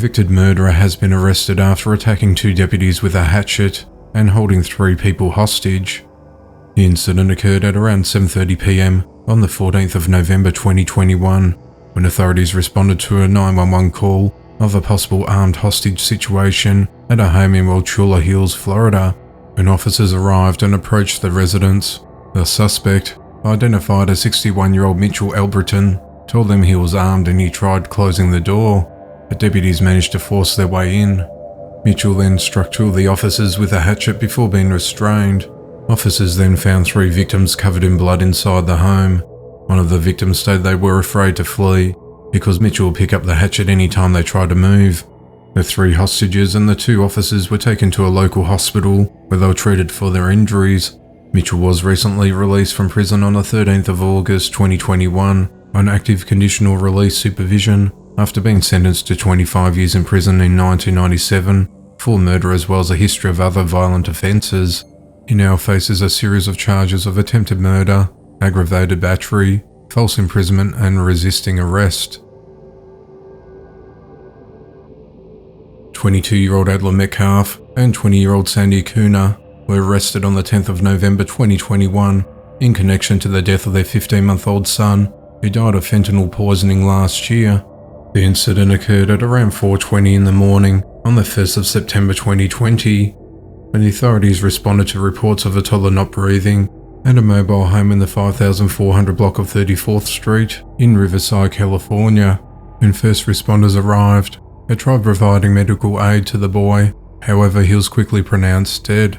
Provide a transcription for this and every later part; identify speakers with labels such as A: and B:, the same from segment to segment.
A: convicted murderer has been arrested after attacking 2 deputies with a hatchet and holding 3 people hostage. The incident occurred at around 7:30 p.m. on the 14th of November 2021, when authorities responded to a 911 call of a possible armed hostage situation at a home in Wauchula Hills, Florida. When officers arrived and approached the residence, the suspect, identified as 61-year-old Mitchell Albritton, told them he was armed and he tried closing the door, but deputies managed to force their way in. Mitchell then struck 2 of the officers with a hatchet before being restrained. Officers then found 3 victims covered in blood inside the home. One of the victims stated they were afraid to flee because Mitchell would pick up the hatchet any time they tried to move. The 3 hostages and the 2 officers were taken to a local hospital where they were treated for their injuries. Mitchell was recently released from prison on the 13th of August 2021 on active conditional release supervision after being sentenced to 25 years in prison in 1997 for murder as well as a history of other violent offences. He now faces a series of charges of attempted murder, aggravated battery, false imprisonment and resisting arrest. 22-year-old Adler Metcalf and 20-year-old Sandy Kuna were arrested on the 10th of November 2021 in connection to the death of their 15-month-old son, who died of fentanyl poisoning last year. The incident occurred at around 4:20 in the morning on the 1st of September 2020, when the authorities responded to reports of a toddler not breathing at a mobile home in the 5400 block of 34th Street in Riverside, California. When first responders arrived, they tried providing medical aid to the boy, however he was quickly pronounced dead.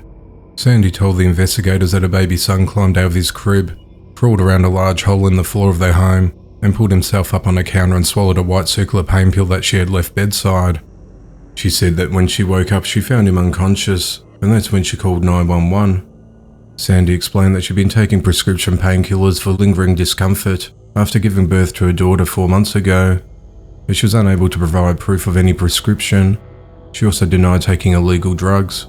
A: Sandy told the investigators that a baby son climbed out of his crib, crawled around a large hole in the floor of their home, and pulled himself up on a counter and swallowed a white circular pain pill that she had left bedside. She said that when she woke up she found him unconscious, and that's when she called 911. Sandy explained that she'd been taking prescription painkillers for lingering discomfort after giving birth to her daughter 4 months ago, but she was unable to provide proof of any prescription. She also denied taking illegal drugs.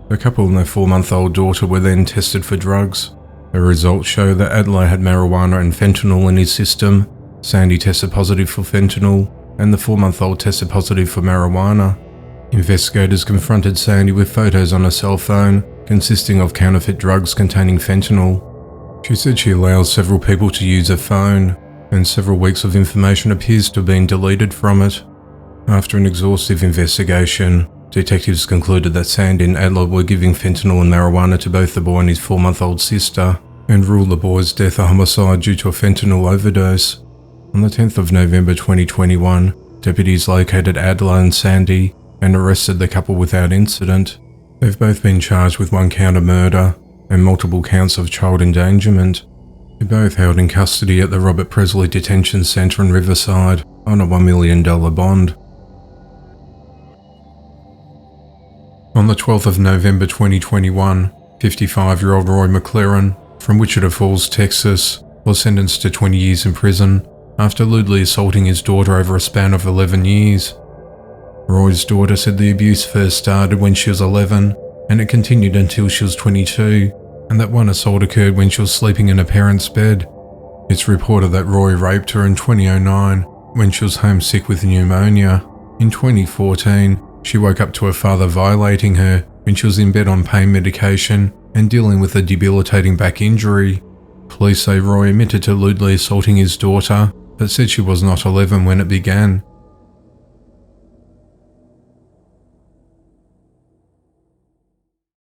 A: The couple and their 4-month-old daughter were then tested for drugs. The results show that Adler had marijuana and fentanyl in his system. Sandy tested positive for fentanyl, and the 4-month-old tested positive for marijuana. Investigators confronted Sandy with photos on her cell phone consisting of counterfeit drugs containing fentanyl. She said she allows several people to use her phone, and several weeks of information appears to have been deleted from it. After an exhaustive investigation, detectives concluded that Sandy and Adler were giving fentanyl and marijuana to both the boy and his 4-month-old sister, and ruled the boy's death a homicide due to a fentanyl overdose. On the 10th of November 2021, deputies located Adler and Sandy and arrested the couple without incident. They've both been charged with 1 count of murder and multiple counts of child endangerment. They're both held in custody at the Robert Presley Detention Center in Riverside on a $1 million bond. On the 12th of November 2021, 55-year-old Roy McLaren from Wichita Falls, Texas, was sentenced to 20 years in prison after lewdly assaulting his daughter over a span of 11 years. Roy's daughter said the abuse first started when she was 11 and it continued until she was 22, and that one assault occurred when she was sleeping in her parents' bed. It's reported that Roy raped her in 2009 when she was homesick with pneumonia. In 2014, she woke up to her father violating her when she was in bed on pain medication and dealing with a debilitating back injury. Police say Roy admitted to lewdly assaulting his daughter, but said she was not 11 when it began.